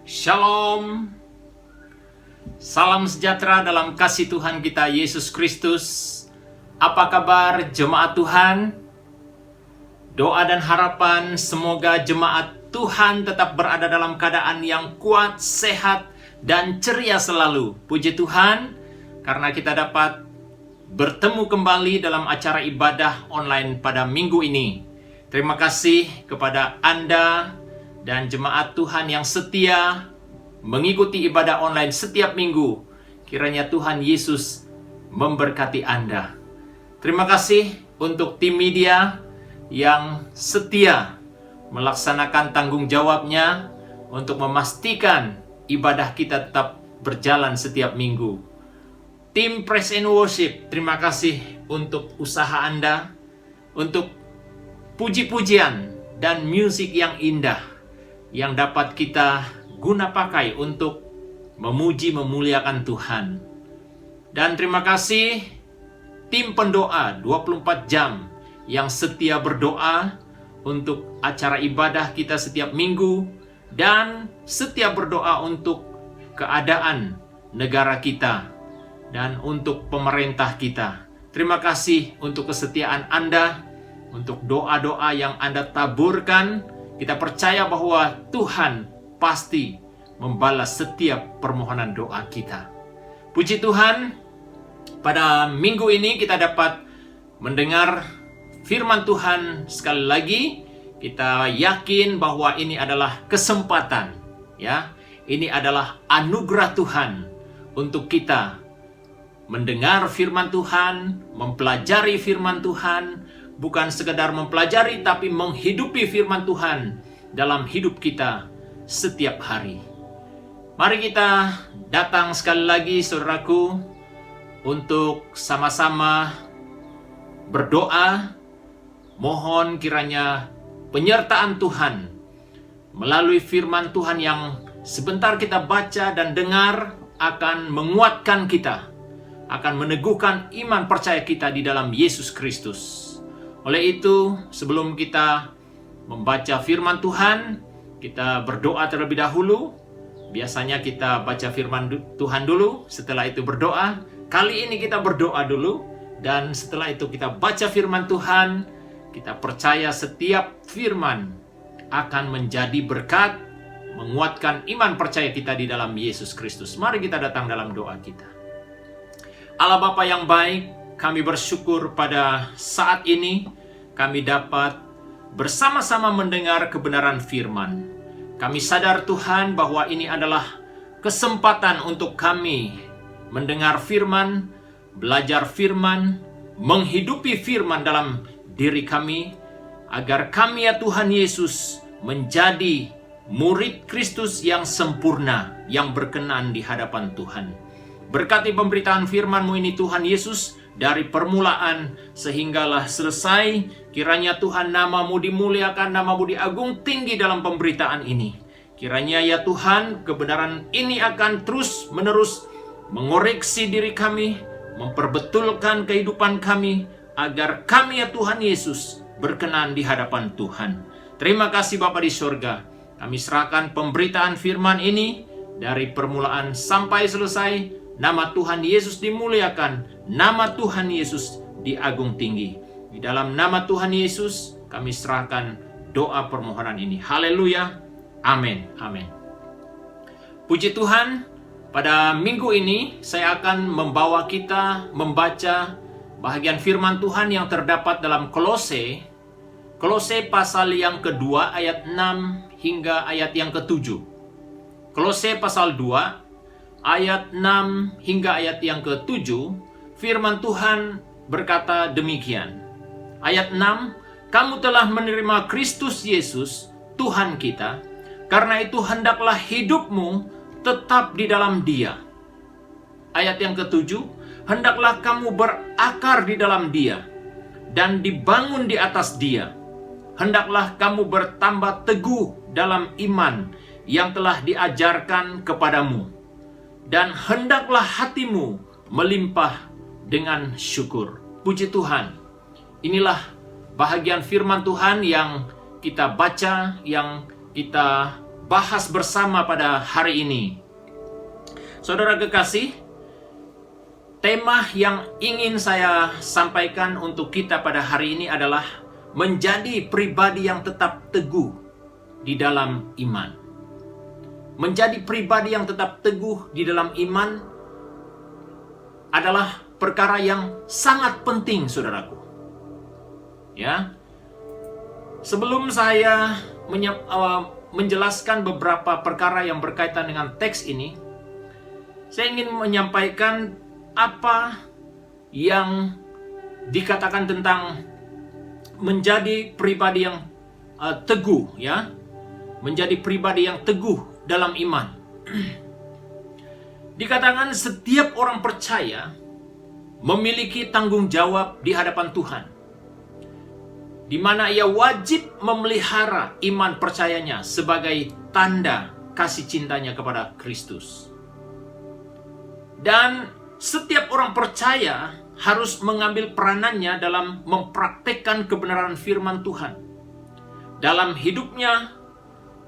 Shalom. Salam sejahtera dalam kasih Tuhan kita Yesus Kristus. Apa kabar jemaat Tuhan? Doa dan harapan semoga jemaat Tuhan tetap berada dalam keadaan yang kuat, sehat, dan ceria selalu. Puji Tuhan, karena kita dapat bertemu kembali dalam acara ibadah online pada minggu ini. Terima kasih kepada Anda dan jemaat Tuhan yang setia mengikuti ibadah online setiap minggu. Kiranya Tuhan Yesus memberkati Anda. Terima kasih untuk tim media yang setia melaksanakan tanggung jawabnya untuk memastikan ibadah kita tetap berjalan setiap minggu. Tim Praise and Worship, terima kasih untuk usaha Anda, untuk puji-pujian dan musik yang indah yang dapat kita guna pakai untuk memuji memuliakan Tuhan. Dan terima kasih tim pendoa 24 jam yang setia berdoa untuk acara ibadah kita setiap minggu dan setia berdoa untuk keadaan negara kita dan untuk pemerintah kita. Terima kasih untuk kesetiaan Anda, untuk doa-doa yang Anda taburkan. Kita percaya bahwa Tuhan pasti membalas setiap permohonan doa kita. Puji Tuhan, pada minggu ini kita dapat mendengar firman Tuhan sekali lagi. Kita yakin bahwa ini adalah kesempatan, ya. Ini adalah anugerah Tuhan untuk kita mendengar firman Tuhan, mempelajari firman Tuhan, bukan sekedar mempelajari, tapi menghidupi firman Tuhan dalam hidup kita setiap hari. Mari kita datang sekali lagi, saudaraku, untuk sama-sama berdoa. Mohon kiranya penyertaan Tuhan melalui firman Tuhan yang sebentar kita baca dan dengar akan menguatkan kita, akan meneguhkan iman percaya kita di dalam Yesus Kristus. Oleh itu, sebelum kita membaca firman Tuhan, kita berdoa terlebih dahulu. Biasanya kita baca firman Tuhan dulu, setelah itu berdoa. Kali ini kita berdoa dulu, dan setelah itu kita baca firman Tuhan. Kita percaya setiap firman akan menjadi berkat, menguatkan iman percaya kita di dalam Yesus Kristus. Mari kita datang dalam doa kita. Allah Bapa yang baik, kami bersyukur pada saat ini kami dapat bersama-sama mendengar kebenaran firman. Kami sadar Tuhan bahwa ini adalah kesempatan untuk kami mendengar firman, belajar firman, menghidupi firman dalam diri kami, agar kami ya Tuhan Yesus menjadi murid Kristus yang sempurna, yang berkenan di hadapan Tuhan. Berkati pemberitaan firman-Mu ini Tuhan Yesus, dari permulaan sehinggalah selesai. Kiranya Tuhan nama-Mu dimuliakan, nama-Mu diagung tinggi dalam pemberitaan ini. Kiranya ya Tuhan, kebenaran ini akan terus menerus mengoreksi diri kami, memperbetulkan kehidupan kami, agar kami ya Tuhan Yesus berkenan di hadapan Tuhan. Terima kasih Bapa di sorga. Kami serahkan pemberitaan firman ini dari permulaan sampai selesai. Nama Tuhan Yesus dimuliakan, nama Tuhan Yesus diagung tinggi. Di dalam nama Tuhan Yesus kami serahkan doa permohonan ini. Haleluya. Amin. Amin. Puji Tuhan, pada minggu ini saya akan membawa kita membaca bahagian firman Tuhan yang terdapat dalam Kolose pasal yang kedua ayat 6 hingga ayat yang ke-7. Kolose pasal 2 ayat 6 hingga ayat yang ke-7, firman Tuhan berkata demikian. Ayat 6, kamu telah menerima Kristus Yesus, Tuhan kita, karena itu hendaklah hidupmu tetap di dalam Dia. Ayat yang ke-7, hendaklah kamu berakar di dalam Dia, dan dibangun di atas Dia. Hendaklah kamu bertambah teguh dalam iman yang telah diajarkan kepadamu. Dan hendaklah hatimu melimpah dengan syukur. Puji Tuhan. Inilah bahagian firman Tuhan yang kita baca, yang kita bahas bersama pada hari ini. Saudara kekasih, tema yang ingin saya sampaikan untuk kita pada hari ini adalah menjadi pribadi yang tetap teguh di dalam iman. Menjadi pribadi yang tetap teguh di dalam iman adalah perkara yang sangat penting, saudaraku. Ya, sebelum saya menjelaskan beberapa perkara yang berkaitan dengan teks ini, saya ingin menyampaikan apa yang dikatakan tentang menjadi pribadi yang teguh, ya, menjadi pribadi yang teguh dalam iman. Dikatakan setiap orang percaya memiliki tanggung jawab di hadapan Tuhan, di mana ia wajib memelihara iman percayanya sebagai tanda kasih cintanya kepada Kristus. Dan setiap orang percaya harus mengambil peranannya dalam mempraktekkan kebenaran firman Tuhan dalam hidupnya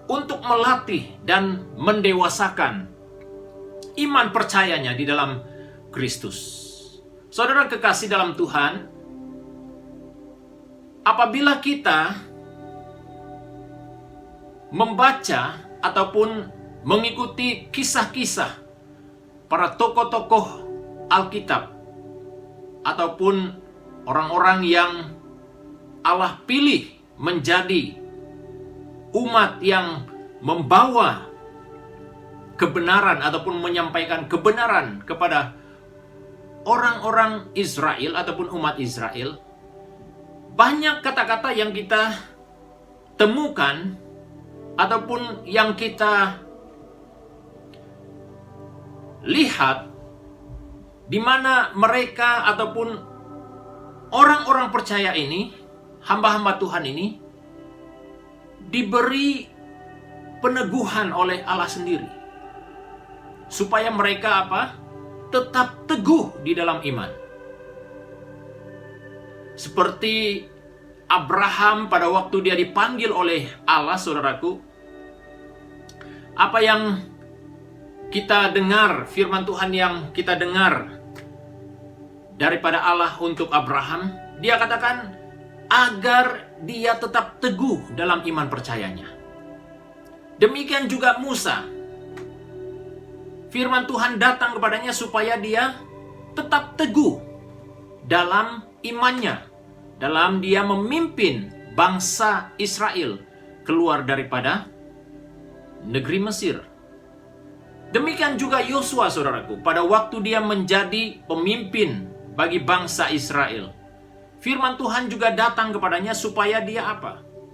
untuk melatih dan mendewasakan iman percayanya di dalam Kristus. Saudara kekasih dalam Tuhan, apabila kita membaca ataupun mengikuti kisah-kisah para tokoh-tokoh Alkitab ataupun orang-orang yang Allah pilih menjadi umat yang membawa kebenaran ataupun menyampaikan kebenaran kepada orang-orang Israel ataupun umat Israel, banyak kata-kata yang kita temukan ataupun yang kita lihat di mana mereka ataupun orang-orang percaya ini, hamba-hamba Tuhan ini, diberi peneguhan oleh Allah sendiri supaya mereka tetap teguh di dalam iman. Seperti Abraham pada waktu dia dipanggil oleh Allah, saudaraku, apa yang kita dengar, firman Tuhan yang kita dengar daripada Allah untuk Abraham, dia katakan agar dia tetap teguh dalam iman percayanya. Demikian juga Musa. Firman Tuhan datang kepadanya supaya dia tetap teguh dalam imannya, dalam dia memimpin bangsa Israel keluar daripada negeri Mesir. Demikian juga Yosua, saudaraku, pada waktu dia menjadi pemimpin bagi bangsa Israel. Firman Tuhan juga datang kepadanya supaya dia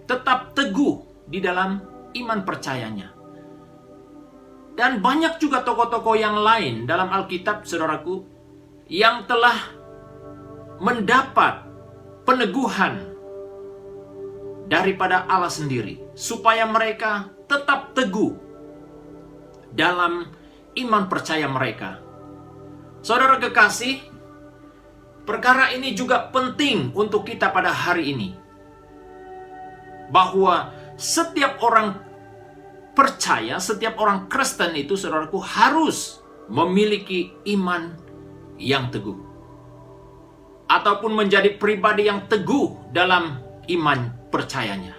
tetap teguh di dalam iman percayanya. Dan banyak juga tokoh-tokoh yang lain dalam Alkitab, saudaraku, yang telah mendapat peneguhan daripada Allah sendiri supaya mereka tetap teguh dalam iman percaya mereka. Saudara kekasih, perkara ini juga penting untuk kita pada hari ini, bahwa setiap orang percaya, setiap orang Kristen itu, saudaraku, harus memiliki iman yang teguh ataupun menjadi pribadi yang teguh dalam iman percayanya.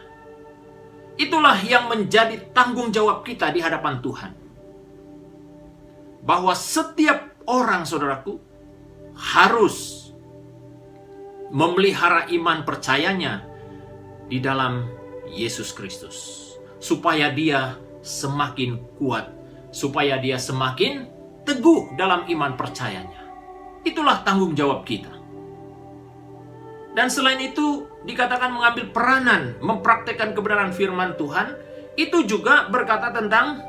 Itulah yang menjadi tanggung jawab kita di hadapan Tuhan, bahwa setiap orang, saudaraku, harus memelihara iman percayanya di dalam Yesus Kristus, supaya dia semakin kuat, supaya dia semakin teguh dalam iman percayanya. Itulah tanggung jawab kita. Dan selain itu, dikatakan mengambil peranan mempraktekkan kebenaran firman Tuhan, itu juga berkata tentang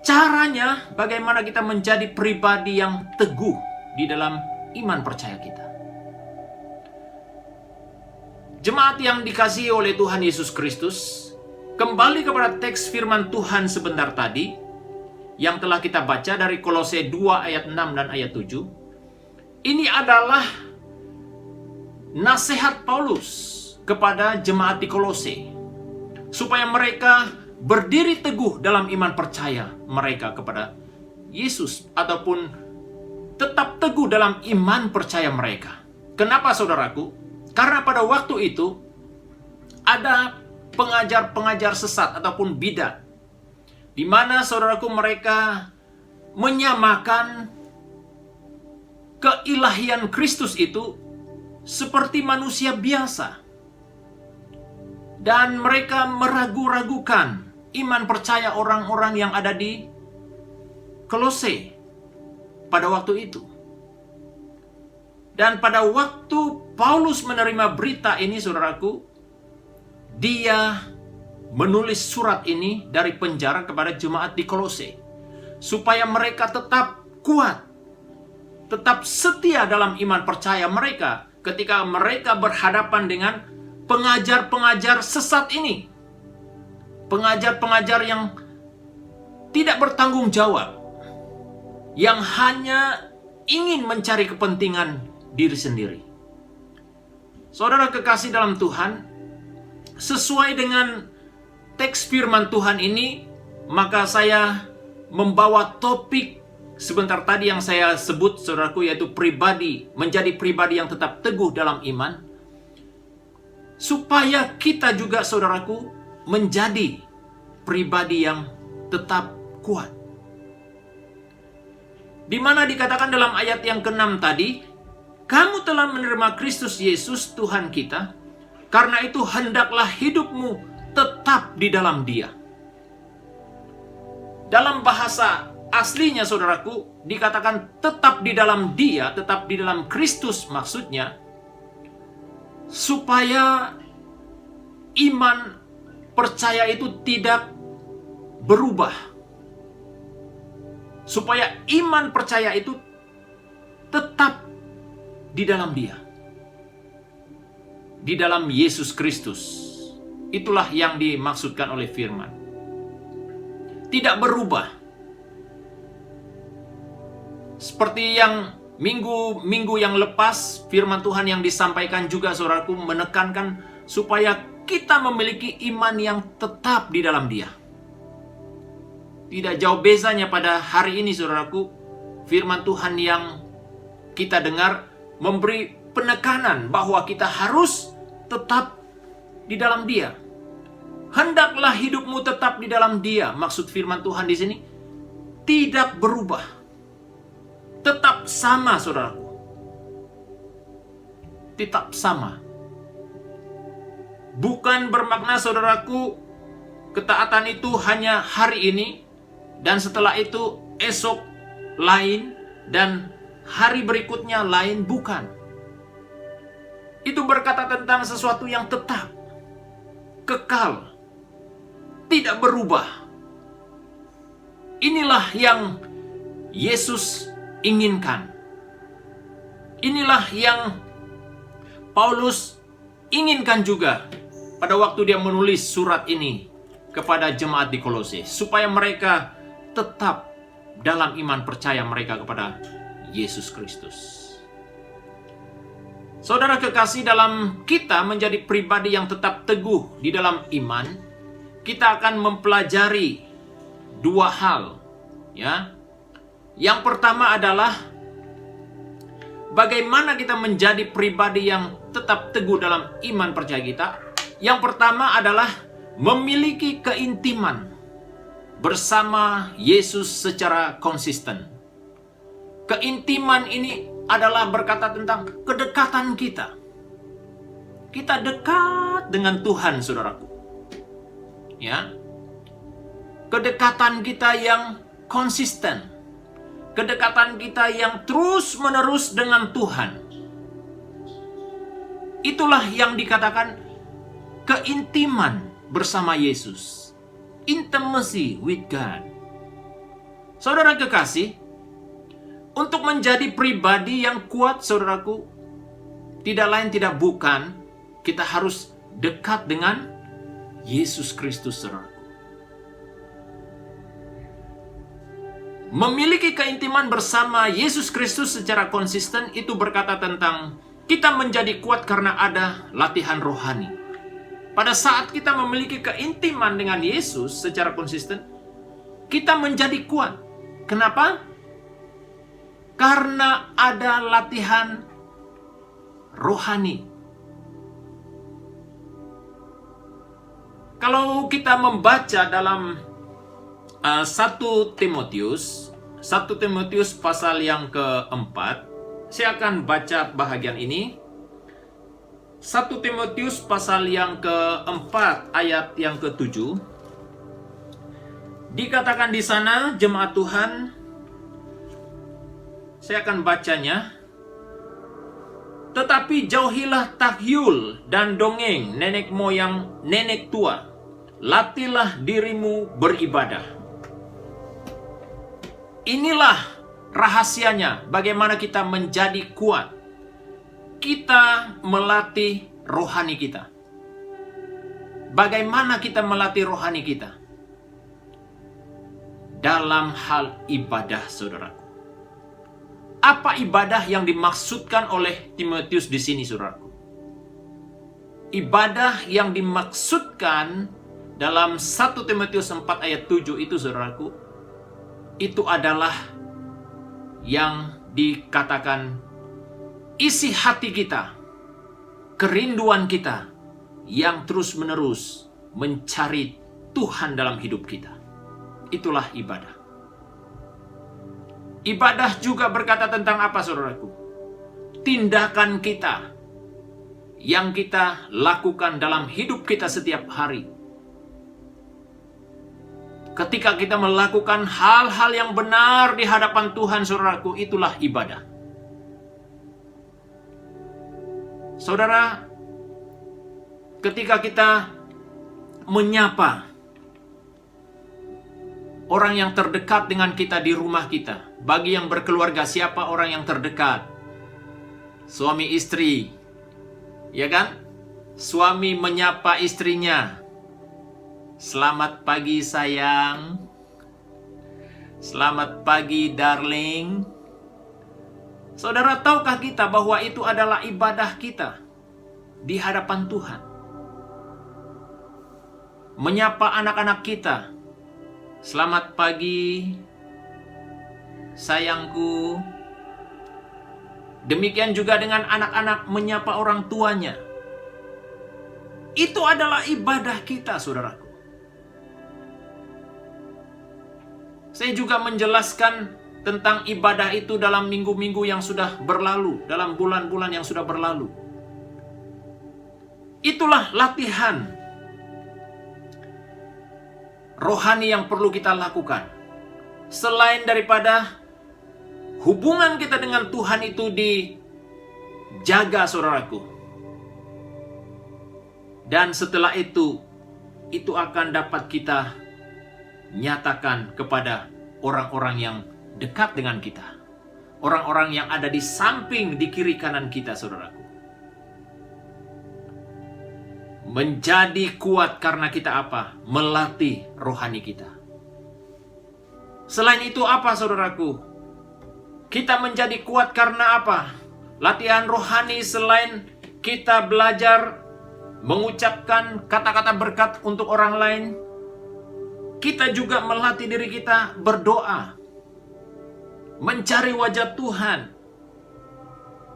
caranya bagaimana kita menjadi pribadi yang teguh di dalam iman percaya kita. Jemaat yang dikasihi oleh Tuhan Yesus Kristus, kembali kepada teks firman Tuhan sebentar tadi yang telah kita baca dari Kolose 2 ayat 6 dan ayat 7. Ini adalah nasihat Paulus kepada jemaat di Kolose supaya mereka berdiri teguh dalam iman percaya mereka kepada Yesus, ataupun tetap teguh dalam iman percaya mereka. Kenapa, saudaraku? Karena pada waktu itu ada pengajar-pengajar sesat ataupun bidat, di mana, saudaraku, mereka menyamakan keilahian Kristus itu seperti manusia biasa. Dan mereka meragu-ragukan iman percaya orang-orang yang ada di Kolose pada waktu itu. Dan pada waktu Paulus menerima berita ini, saudaraku, dia menulis surat ini dari penjara kepada jemaat di Kolose, supaya mereka tetap kuat, tetap setia dalam iman percaya mereka ketika mereka berhadapan dengan pengajar-pengajar sesat ini. Pengajar-pengajar yang tidak bertanggung jawab, yang hanya ingin mencari kepentingan diri sendiri. Saudara kekasih dalam Tuhan, sesuai dengan teks firman Tuhan ini, maka saya membawa topik sebentar tadi yang saya sebut, saudaraku, yaitu pribadi, menjadi pribadi yang tetap teguh dalam iman, supaya kita juga, saudaraku, menjadi pribadi yang tetap kuat. Di mana dikatakan dalam ayat yang ke-6 tadi, kamu telah menerima Kristus Yesus Tuhan kita, karena itu hendaklah hidupmu tetap di dalam Dia. Dalam bahasa aslinya, saudaraku, dikatakan tetap di dalam Dia, tetap di dalam Kristus, maksudnya supaya iman percaya itu tidak berubah. Supaya iman percaya itu tetap di dalam Dia, di dalam Yesus Kristus. Itulah yang dimaksudkan oleh firman. Tidak berubah. Seperti yang minggu yang lepas, firman Tuhan yang disampaikan juga, saudaraku, menekankan supaya kita memiliki iman yang tetap di dalam Dia. Tidak jauh bezanya pada hari ini, saudaraku, firman Tuhan yang kita dengar memberi penekanan bahwa kita harus tetap di dalam Dia. Hendaklah hidupmu tetap di dalam Dia. Maksud firman Tuhan di sini tidak berubah, tetap sama, saudaraku. Tetap sama. Bukan bermakna, saudaraku, ketaatan itu hanya hari ini, dan setelah itu esok lain, dan hari berikutnya lain. Bukan. Itu berkata tentang sesuatu yang tetap, kekal, tidak berubah. Inilah yang Yesus inginkan. Inilah yang Paulus inginkan juga pada waktu dia menulis surat ini kepada jemaat di Kolose, supaya mereka tetap dalam iman percaya mereka kepada Yesus Kristus. Saudara kekasih, dalam kita menjadi pribadi yang tetap teguh di dalam iman, kita akan mempelajari dua hal, ya. Yang pertama adalah bagaimana kita menjadi pribadi yang tetap teguh dalam iman percaya kita. Yang pertama adalah memiliki keintiman bersama Yesus secara konsisten. Keintiman ini adalah berkata tentang kedekatan kita. Kita dekat dengan Tuhan, saudaraku. Ya. Kedekatan kita yang konsisten. Kedekatan kita yang terus-menerus dengan Tuhan. Itulah yang dikatakan keintiman bersama Yesus. Intimacy with God. Saudara kekasih, untuk menjadi pribadi yang kuat, saudaraku, tidak lain tidak bukan kita harus dekat dengan Yesus Kristus, saudaraku. Memiliki keintiman bersama Yesus Kristus secara konsisten itu berkata tentang kita menjadi kuat karena ada latihan rohani. Pada saat kita memiliki keintiman dengan Yesus secara konsisten, kita menjadi kuat. Kenapa? Karena ada latihan rohani. Kalau kita membaca dalam 1 Timotius pasal yang keempat, saya akan baca bahagian ini. 1 Timotius pasal yang keempat ayat yang ke-7. Dikatakan di sana, jemaat Tuhan, saya akan bacanya. Tetapi jauhilah takyul dan dongeng nenek moyang, nenek tua. Latihlah dirimu beribadah. Inilah rahasianya bagaimana kita menjadi kuat. Kita melatih rohani kita. Bagaimana kita melatih rohani kita? Dalam hal ibadah, saudaraku. Apa ibadah yang dimaksudkan oleh Timotius di sini, saudaraku? Ibadah yang dimaksudkan dalam 1 Timotius 4 ayat 7 itu, saudaraku, itu adalah yang dikatakan isi hati kita, kerinduan kita yang terus-menerus mencari Tuhan dalam hidup kita. Itulah ibadah. Ibadah juga berkata tentang apa, saudaraku? Tindakan kita yang kita lakukan dalam hidup kita setiap hari. Ketika kita melakukan hal-hal yang benar di hadapan Tuhan, saudaraku, itulah ibadah. Saudara, ketika kita menyapa orang yang terdekat dengan kita di rumah kita, bagi yang berkeluarga, siapa orang yang terdekat? Suami istri, ya kan? Suami menyapa istrinya, "Selamat pagi sayang, selamat pagi darling." Saudara, tahukah kita bahwa itu adalah ibadah kita di hadapan Tuhan? Menyapa anak-anak kita, "Selamat pagi, sayangku." Demikian juga dengan anak-anak menyapa orang tuanya. Itu adalah ibadah kita, saudaraku. Saya juga menjelaskan tentang ibadah itu dalam minggu-minggu yang sudah berlalu, dalam bulan-bulan yang sudah berlalu. Itulah latihan rohani yang perlu kita lakukan. Selain daripada hubungan kita dengan Tuhan itu dijaga, saudaraku. Dan setelah itu akan dapat kita nyatakan kepada orang-orang yang dekat dengan kita. Orang-orang yang ada di samping, di kiri kanan kita, saudaraku. Menjadi kuat karena kita apa? Melatih rohani kita. Selain itu apa, saudaraku? Kita menjadi kuat karena apa? Latihan rohani selain kita belajar mengucapkan kata-kata berkat untuk orang lain, kita juga melatih diri kita berdoa. Mencari wajah Tuhan.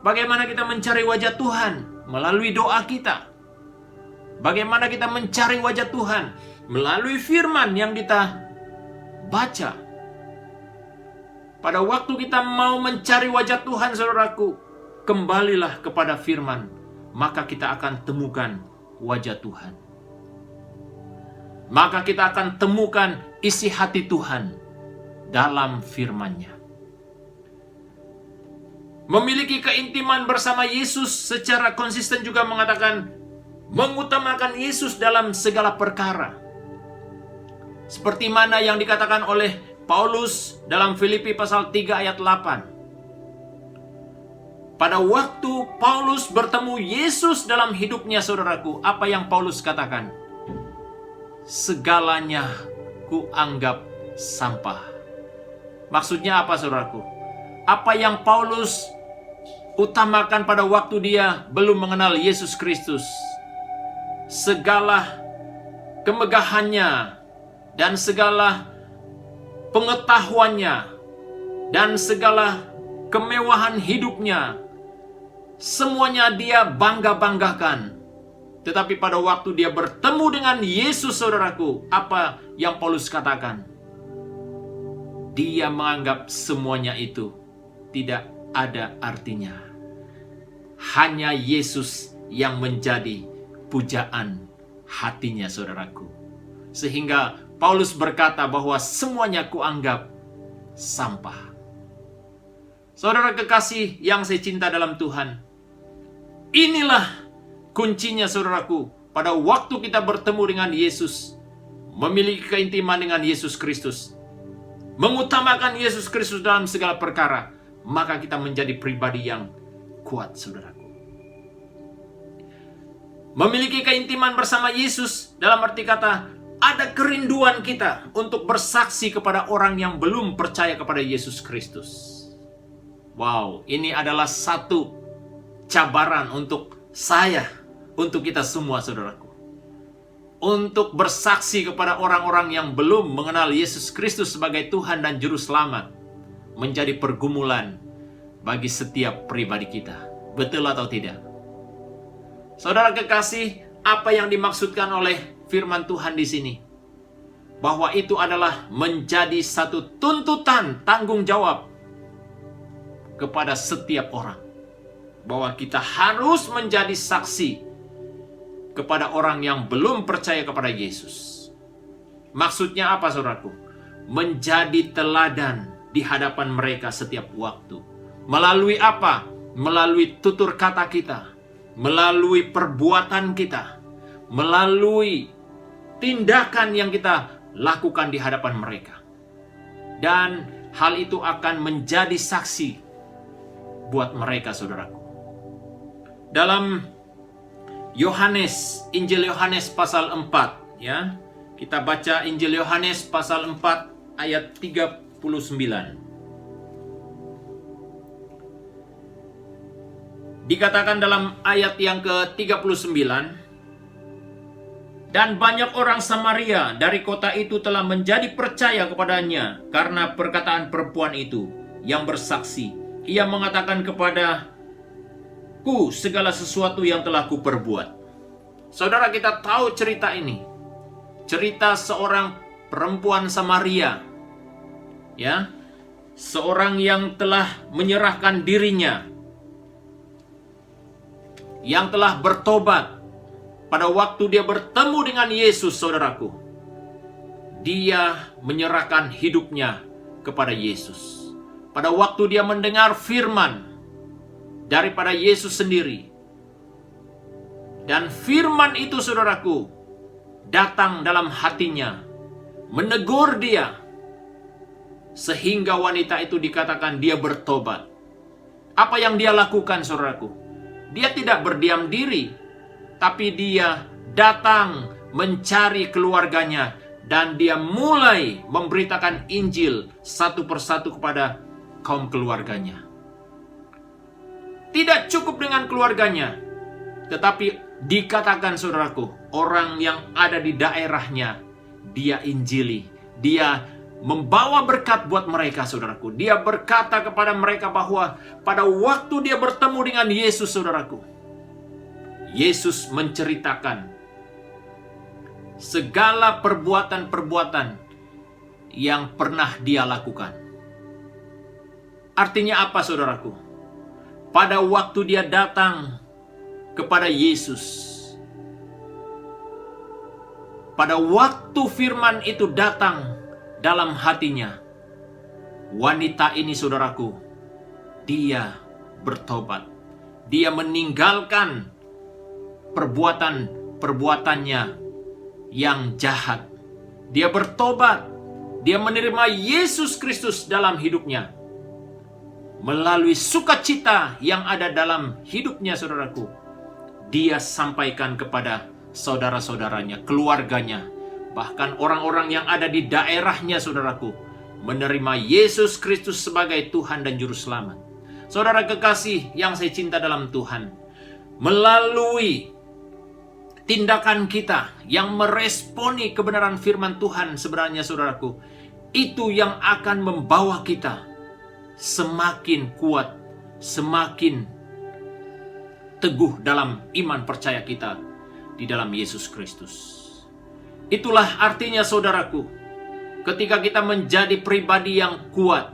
Bagaimana kita mencari wajah Tuhan? Melalui doa kita. Bagaimana kita mencari wajah Tuhan? Melalui firman yang kita baca. Pada waktu kita mau mencari wajah Tuhan, saudaraku, kembalilah kepada firman, maka kita akan temukan wajah Tuhan. Maka kita akan temukan isi hati Tuhan dalam firman-Nya. Memiliki keintiman bersama Yesus secara konsisten juga mengatakan mengutamakan Yesus dalam segala perkara. Seperti mana yang dikatakan oleh Paulus dalam Filipi pasal 3 ayat 8. Pada waktu Paulus bertemu Yesus dalam hidupnya, saudaraku, apa yang Paulus katakan? Segalanya kuanggap sampah. Maksudnya apa, saudaraku? Apa yang Paulus utamakan pada waktu dia belum mengenal Yesus Kristus? segala kemegahannya, dan segala pengetahuannya, dan segala kemewahan hidupnya, semuanya dia bangga-banggakan. Tetapi pada waktu dia bertemu dengan Yesus, saudaraku, apa yang Paulus katakan? Dia menganggap semuanya itu tidak ada artinya. Hanya Yesus yang menjadi pujaan hatinya, saudaraku. Sehingga Paulus berkata bahwa semuanya kuanggap sampah. Saudara kekasih yang saya cinta dalam Tuhan, inilah kuncinya, saudaraku, pada waktu kita bertemu dengan Yesus, memiliki keintiman dengan Yesus Kristus, mengutamakan Yesus Kristus dalam segala perkara, maka kita menjadi pribadi yang kuat, saudaraku. Memiliki keintiman bersama Yesus dalam arti kata, ada kerinduan kita untuk bersaksi kepada orang yang belum percaya kepada Yesus Kristus. Wow, ini adalah satu cabaran untuk saya, untuk kita semua, saudaraku. Untuk bersaksi kepada orang-orang yang belum mengenal Yesus Kristus sebagai Tuhan dan Juru Selamat, menjadi pergumulan bagi setiap pribadi kita. Betul atau tidak? Saudara kekasih, apa yang dimaksudkan oleh firman Tuhan di sini? Bahwa itu adalah menjadi satu tuntutan tanggung jawab kepada setiap orang. Bahwa kita harus menjadi saksi kepada orang yang belum percaya kepada Yesus. Maksudnya apa, saudaraku? Menjadi teladan di hadapan mereka setiap waktu. Melalui apa? Melalui tutur kata kita, melalui perbuatan kita, melalui tindakan yang kita lakukan di hadapan mereka. Dan hal itu akan menjadi saksi buat mereka, saudaraku. Dalam Yohanes, Injil Yohanes pasal 4, ya. Kita baca Injil Yohanes pasal 4 ayat 39. Dikatakan dalam ayat yang ke-39, dan banyak orang Samaria dari kota itu telah menjadi percaya kepadanya karena perkataan perempuan itu yang bersaksi. Ia mengatakan kepadaku segala sesuatu yang telah kuperbuat. Saudara, kita tahu cerita ini. Cerita seorang perempuan Samaria. Ya. Seorang yang telah menyerahkan dirinya. Yang telah bertobat. Pada waktu dia bertemu dengan Yesus, saudaraku. Dia menyerahkan hidupnya kepada Yesus. Pada waktu dia mendengar firman daripada Yesus sendiri. Dan firman itu, saudaraku, datang dalam hatinya, menegur dia, sehingga wanita itu dikatakan dia bertobat. Apa yang dia lakukan, saudaraku? Dia tidak berdiam diri, tapi dia datang mencari keluarganya, dan dia mulai memberitakan Injil satu persatu kepada kaum keluarganya. Tidak cukup dengan keluarganya, tetapi dikatakan, saudaraku, orang yang ada di daerahnya, dia injili. Dia membawa berkat buat mereka, saudaraku. Dia berkata kepada mereka bahwa pada waktu dia bertemu dengan Yesus, saudaraku, Yesus menceritakan segala perbuatan-perbuatan yang pernah dia lakukan. Artinya apa, saudaraku? Pada waktu dia datang kepada Yesus, pada waktu firman itu datang dalam hatinya, wanita ini, saudaraku, dia bertobat. Dia meninggalkan perbuatan-perbuatannya yang jahat. Dia bertobat. Dia menerima Yesus Kristus dalam hidupnya. Melalui sukacita yang ada dalam hidupnya, saudaraku, dia sampaikan kepada saudara-saudaranya, keluarganya, bahkan orang-orang yang ada di daerahnya, saudaraku, menerima Yesus Kristus sebagai Tuhan dan Juru Selamat. Saudara kekasih yang saya cinta dalam Tuhan, melalui tindakan kita yang meresponi kebenaran firman Tuhan sebenarnya saudaraku, itu yang akan membawa kita semakin kuat, semakin teguh dalam iman percaya kita di dalam Yesus Kristus. Itulah artinya saudaraku, ketika kita menjadi pribadi yang kuat,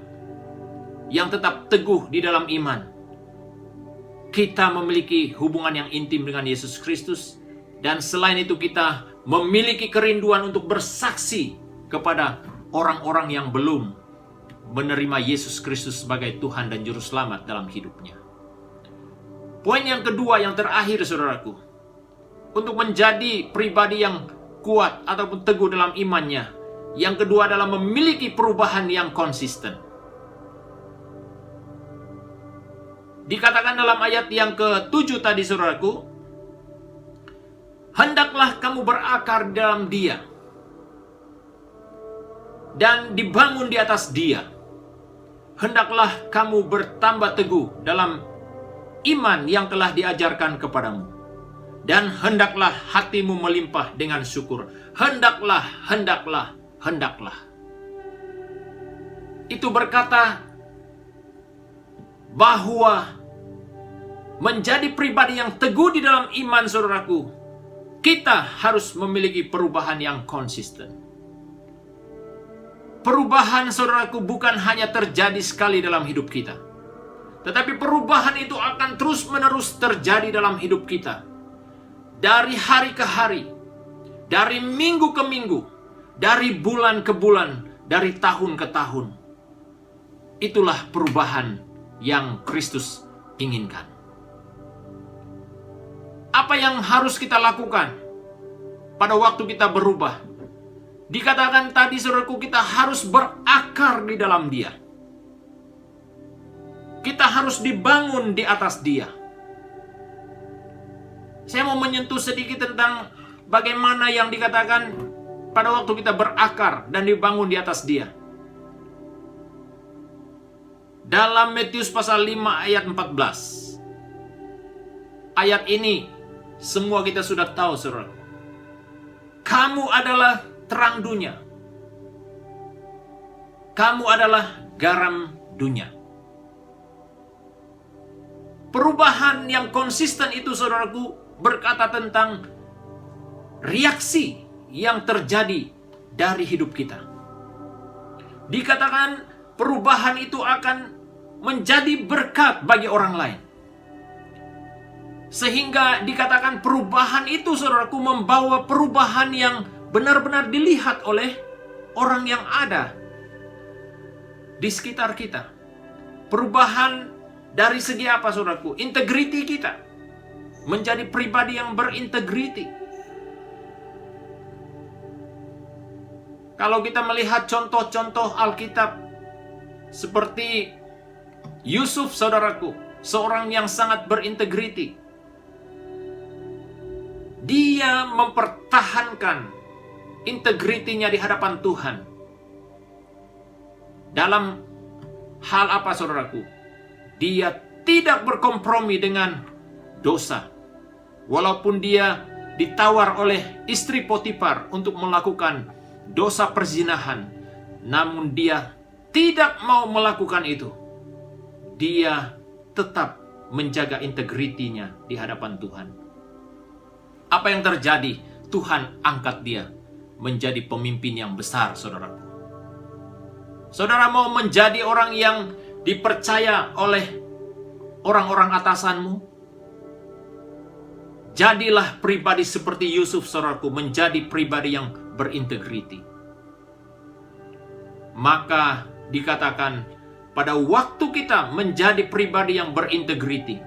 yang tetap teguh di dalam iman, kita memiliki hubungan yang intim dengan Yesus Kristus. Dan selain itu kita memiliki kerinduan untuk bersaksi kepada orang-orang yang belum menerima Yesus Kristus sebagai Tuhan dan Juru Selamat dalam hidupnya. Poin yang kedua yang terakhir saudaraku, untuk menjadi pribadi yang kuat ataupun teguh dalam imannya, yang kedua adalah memiliki perubahan yang konsisten. Dikatakan dalam ayat yang ke-7 tadi saudaraku, hendaklah kamu berakar dalam Dia dan dibangun di atas Dia. Hendaklah kamu bertambah teguh dalam iman yang telah diajarkan kepadamu. Dan hendaklah hatimu melimpah dengan syukur. Hendaklah. Itu berkata bahwa menjadi pribadi yang teguh di dalam iman saudaraku, kita harus memiliki perubahan yang konsisten. Perubahan saudaraku bukan hanya terjadi sekali dalam hidup kita, tetapi perubahan itu akan terus-menerus terjadi dalam hidup kita. Dari hari ke hari, dari minggu ke minggu, dari bulan ke bulan, dari tahun ke tahun. Itulah perubahan yang Kristus inginkan. Apa yang harus kita lakukan pada waktu kita berubah? Dikatakan tadi saudaraku, kita harus berakar di dalam Dia. Kita harus dibangun di atas Dia. Saya mau menyentuh sedikit tentang bagaimana yang dikatakan pada waktu kita berakar dan dibangun di atas Dia. Dalam Matius pasal 5 ayat 14. Ayat ini semua kita sudah tahu saudara. Kamu adalah terang dunia. Kamu adalah garam dunia. Perubahan yang konsisten itu saudaraku berkata tentang reaksi yang terjadi dari hidup kita. Dikatakan perubahan itu akan menjadi berkat bagi orang lain. Sehingga dikatakan perubahan itu saudaraku membawa perubahan yang benar-benar dilihat oleh orang yang ada di sekitar kita. Perubahan dari segi apa saudaraku? Integriti kita. Menjadi pribadi yang berintegriti. Kalau kita melihat contoh-contoh Alkitab seperti Yusuf saudaraku, seorang yang sangat berintegriti. Dia mempertahankan integritinya di hadapan Tuhan. Dalam hal apa saudaraku? Dia tidak berkompromi dengan dosa. Walaupun dia ditawar oleh istri Potifar untuk melakukan dosa perzinahan, namun dia tidak mau melakukan itu. Dia tetap menjaga integritinya di hadapan Tuhan. Apa yang terjadi? Tuhan angkat dia menjadi pemimpin yang besar, saudaraku. Saudara mau menjadi orang yang dipercaya oleh orang-orang atasanmu? Jadilah pribadi seperti Yusuf, saudaraku, menjadi pribadi yang berintegriti. Maka dikatakan pada waktu kita menjadi pribadi yang berintegriti,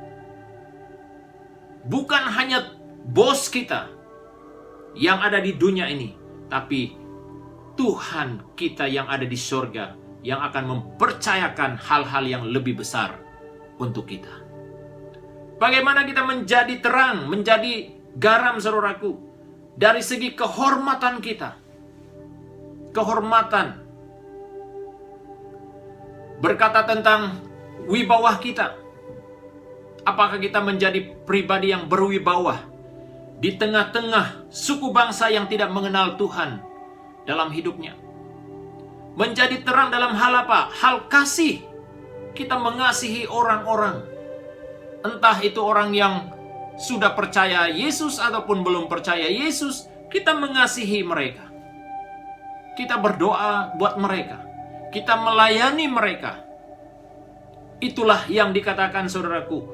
bukan hanya bos kita yang ada di dunia ini, tapi Tuhan kita yang ada di surga yang akan mempercayakan hal-hal yang lebih besar untuk kita. Bagaimana kita menjadi terang, menjadi garam saudaraku, dari segi kehormatan kita. Kehormatan berkata tentang wibawa kita. Apakah kita menjadi pribadi yang berwibawa? di tengah-tengah suku bangsa yang tidak mengenal Tuhan dalam hidupnya. Menjadi terang dalam hal apa? Hal kasih. Kita mengasihi orang-orang. Entah itu orang yang sudah percaya Yesus ataupun belum percaya Yesus, kita mengasihi mereka. Kita berdoa buat mereka. Kita melayani mereka. Itulah yang dikatakan saudaraku,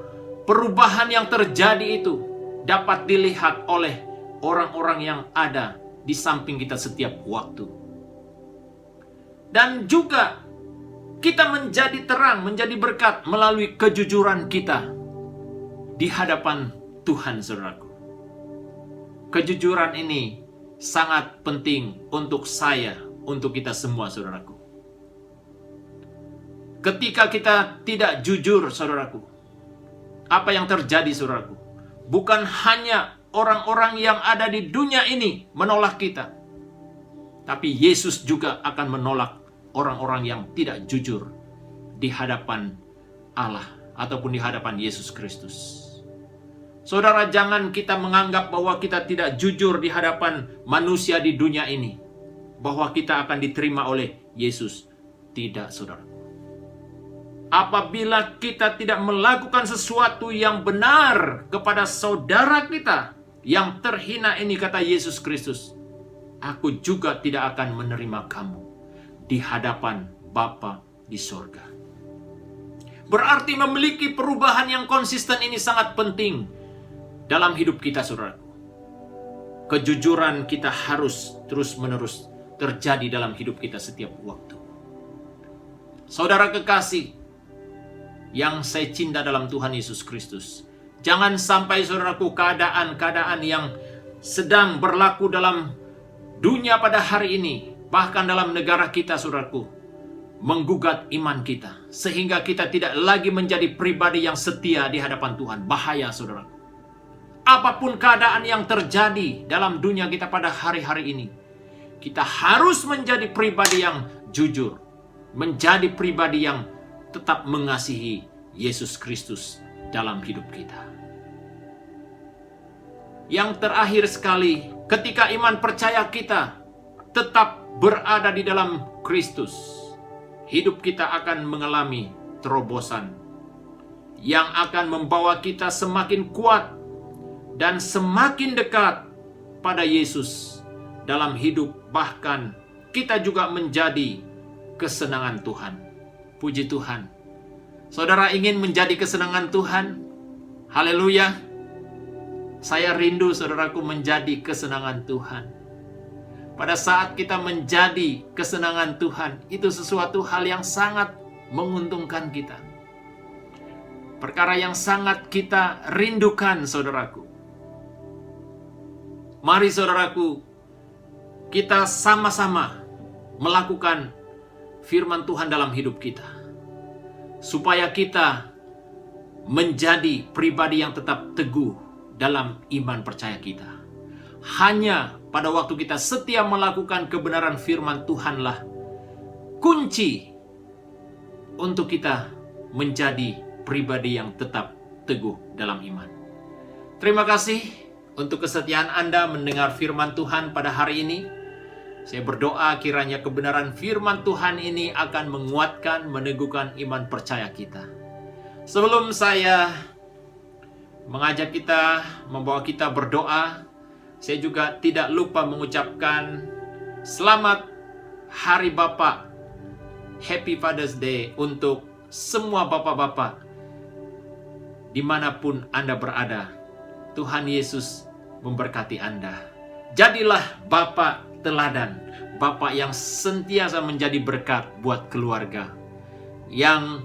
perubahan yang terjadi itu dapat dilihat oleh orang-orang yang ada di samping kita setiap waktu. Dan juga kita menjadi terang, menjadi berkat melalui kejujuran kita di hadapan Tuhan, saudaraku. Kejujuran ini sangat penting untuk saya, untuk kita semua, saudaraku. Ketika kita tidak jujur, saudaraku, apa yang terjadi, saudaraku? Bukan hanya orang-orang yang ada di dunia ini menolak kita, tapi Yesus juga akan menolak orang-orang yang tidak jujur di hadapan Allah ataupun di hadapan Yesus Kristus. Saudara, jangan kita menganggap bahwa kita tidak jujur di hadapan manusia di dunia ini, bahwa kita akan diterima oleh Yesus. Tidak, saudara. Apabila kita tidak melakukan sesuatu yang benar kepada saudara kita yang terhina ini, kata Yesus Kristus, aku juga tidak akan menerima kamu di hadapan Bapa di sorga. Berarti memiliki perubahan yang konsisten ini sangat penting dalam hidup kita, saudaraku. Kejujuran kita harus terus-menerus terjadi dalam hidup kita setiap waktu. Saudara kekasih yang saya cinta dalam Tuhan Yesus Kristus, jangan sampai, saudaraku, keadaan-keadaan yang sedang berlaku dalam dunia pada hari ini, bahkan dalam negara kita, saudaraku, menggugat iman kita, sehingga kita tidak lagi menjadi pribadi yang setia di hadapan Tuhan. Bahaya, saudaraku. Apapun keadaan yang terjadi dalam dunia kita pada hari-hari ini, kita harus menjadi pribadi yang jujur, menjadi pribadi yang tetap mengasihi Yesus Kristus dalam hidup kita. Yang terakhir sekali, ketika iman percaya kita tetap berada di dalam Kristus, hidup kita akan mengalami terobosan yang akan membawa kita semakin kuat dan semakin dekat pada Yesus dalam hidup. Bahkan kita juga menjadi kesenangan Tuhan. Puji Tuhan. Saudara ingin menjadi kesenangan Tuhan? Haleluya. Saya rindu, saudaraku, menjadi kesenangan Tuhan. Pada saat kita menjadi kesenangan Tuhan, itu sesuatu hal yang sangat menguntungkan kita. Perkara yang sangat kita rindukan, saudaraku. Mari, saudaraku, kita sama-sama melakukan firman Tuhan dalam hidup kita, supaya kita menjadi pribadi yang tetap teguh dalam iman percaya kita. Hanya pada waktu kita setia melakukan kebenaran firman Tuhanlah kunci untuk kita menjadi pribadi yang tetap teguh dalam iman. Terima kasih untuk kesetiaan Anda mendengar firman Tuhan pada hari ini. Saya berdoa kiranya kebenaran firman Tuhan ini akan menguatkan, meneguhkan iman percaya kita. Sebelum saya mengajak kita, membawa kita berdoa, saya juga tidak lupa mengucapkan selamat Hari Bapa, Happy Father's Day untuk semua bapak-bapak dimanapun Anda berada. Tuhan Yesus memberkati Anda. Jadilah bapak teladan, bapak yang sentiasa menjadi berkat buat keluarga, yang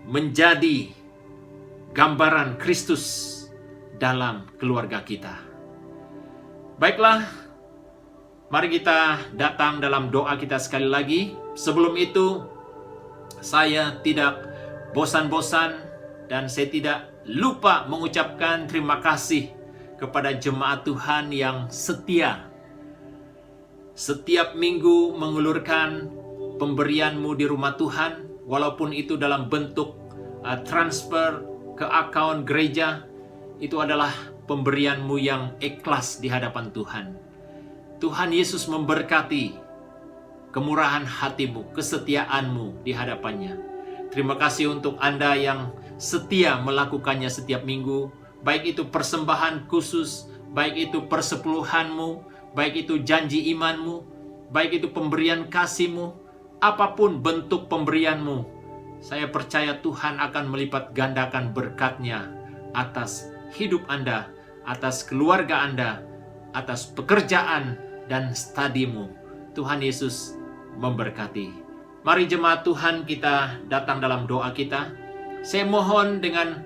menjadi gambaran Kristus dalam keluarga kita. Baiklah, mari kita datang dalam doa kita sekali lagi. Sebelum itu, saya tidak bosan-bosan dan saya tidak lupa mengucapkan terima kasih kepada jemaat Tuhan yang setia. Setiap minggu mengulurkan pemberianmu di rumah Tuhan, walaupun itu dalam bentuk transfer ke akun gereja, itu adalah pemberian-Mu yang ikhlas di hadapan Tuhan. Tuhan Yesus memberkati kemurahan hati-Mu, kesetiaan-Mu di hadapannya. Terima kasih untuk Anda yang setia melakukannya setiap minggu, baik itu persembahan khusus, baik itu persepuluhan-Mu, baik itu janji iman-Mu, baik itu pemberian kasih-Mu, apapun bentuk pemberian-Mu. Saya percaya Tuhan akan melipat gandakan berkat-Nya atas hidup Anda, atas keluarga Anda, atas pekerjaan dan studimu. Tuhan Yesus memberkati. Mari jemaat Tuhan, kita datang dalam doa kita. Saya mohon dengan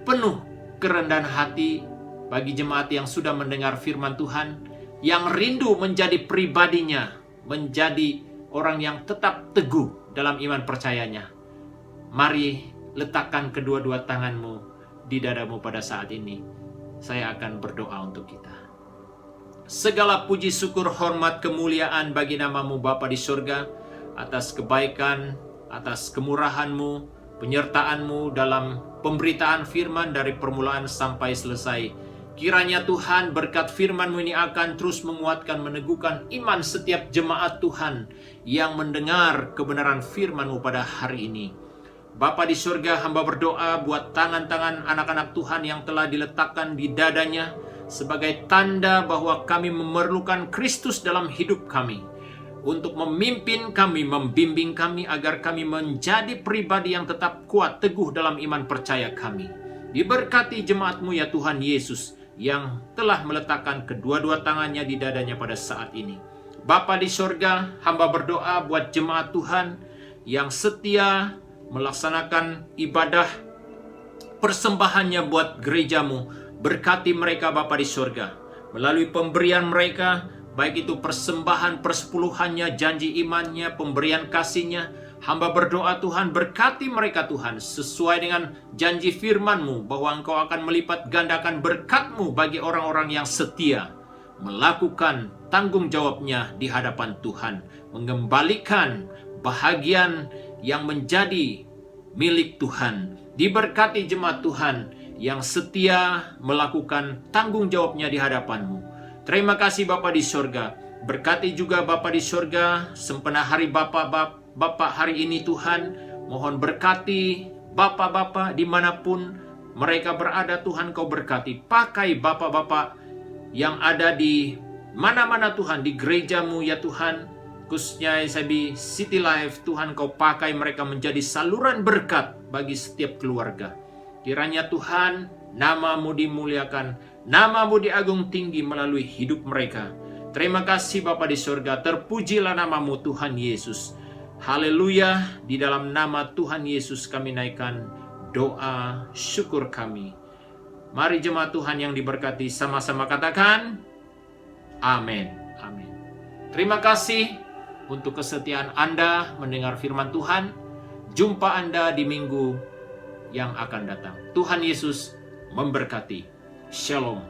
penuh kerendahan hati bagi jemaat yang sudah mendengar firman Tuhan, yang rindu menjadi pribadinya, menjadi orang yang tetap teguh dalam iman percayanya. Mari letakkan kedua-dua tanganmu di dadamu pada saat ini. Saya akan berdoa untuk kita. Segala puji syukur hormat kemuliaan bagi nama-Mu Bapa di surga, atas kebaikan, atas kemurahan-Mu, penyertaan-Mu dalam pemberitaan firman dari permulaan sampai selesai. Kiranya Tuhan berkat firman-Mu ini akan terus menguatkan, meneguhkan iman setiap jemaat Tuhan yang mendengar kebenaran firman-Mu pada hari ini. Bapa di surga, hamba berdoa buat tangan-tangan anak-anak Tuhan yang telah diletakkan di dadanya sebagai tanda bahwa kami memerlukan Kristus dalam hidup kami, untuk memimpin kami, membimbing kami agar kami menjadi pribadi yang tetap kuat, teguh dalam iman percaya kami. Diberkati jemaat-Mu ya Tuhan Yesus, yang telah meletakkan kedua-dua tangannya di dadanya pada saat ini. Bapa di surga, hamba berdoa buat jemaat Tuhan yang setia melaksanakan ibadah persembahannya buat gereja-Mu. Berkati mereka Bapa di surga, melalui pemberian mereka, baik itu persembahan persepuluhannya, janji imannya, pemberian kasihnya. Hamba berdoa Tuhan, berkati mereka Tuhan, sesuai dengan janji firman-Mu bahwa Engkau akan melipat gandakan berkat-Mu bagi orang-orang yang setia melakukan tanggung jawabnya di hadapan Tuhan, mengembalikan bahagian yang menjadi milik Tuhan. Diberkati jemaat Tuhan yang setia melakukan tanggung jawabnya di hadapan-Mu. Terima kasih Bapa di surga. Berkati juga Bapa di surga sempena hari Bapak hari ini Tuhan. Mohon berkati Bapak-Bapak dimanapun mereka berada Tuhan, Kau berkati. Pakai Bapak-Bapak yang ada di mana-mana Tuhan, di gereja-Mu ya Tuhan. Khususnya SIB City Life Tuhan, Kau pakai mereka menjadi saluran berkat bagi setiap keluarga. Kiranya Tuhan, nama-Mu dimuliakan, nama-Mu diagung tinggi melalui hidup mereka. Terima kasih Bapa di surga, terpujilah nama-Mu Tuhan Yesus. Haleluya, di dalam nama Tuhan Yesus kami naikkan doa syukur kami. Mari jemaat Tuhan yang diberkati sama-sama katakan, amin. Amin. Terima kasih untuk kesetiaan Anda mendengar firman Tuhan. Jumpa Anda di minggu yang akan datang. Tuhan Yesus memberkati. Shalom.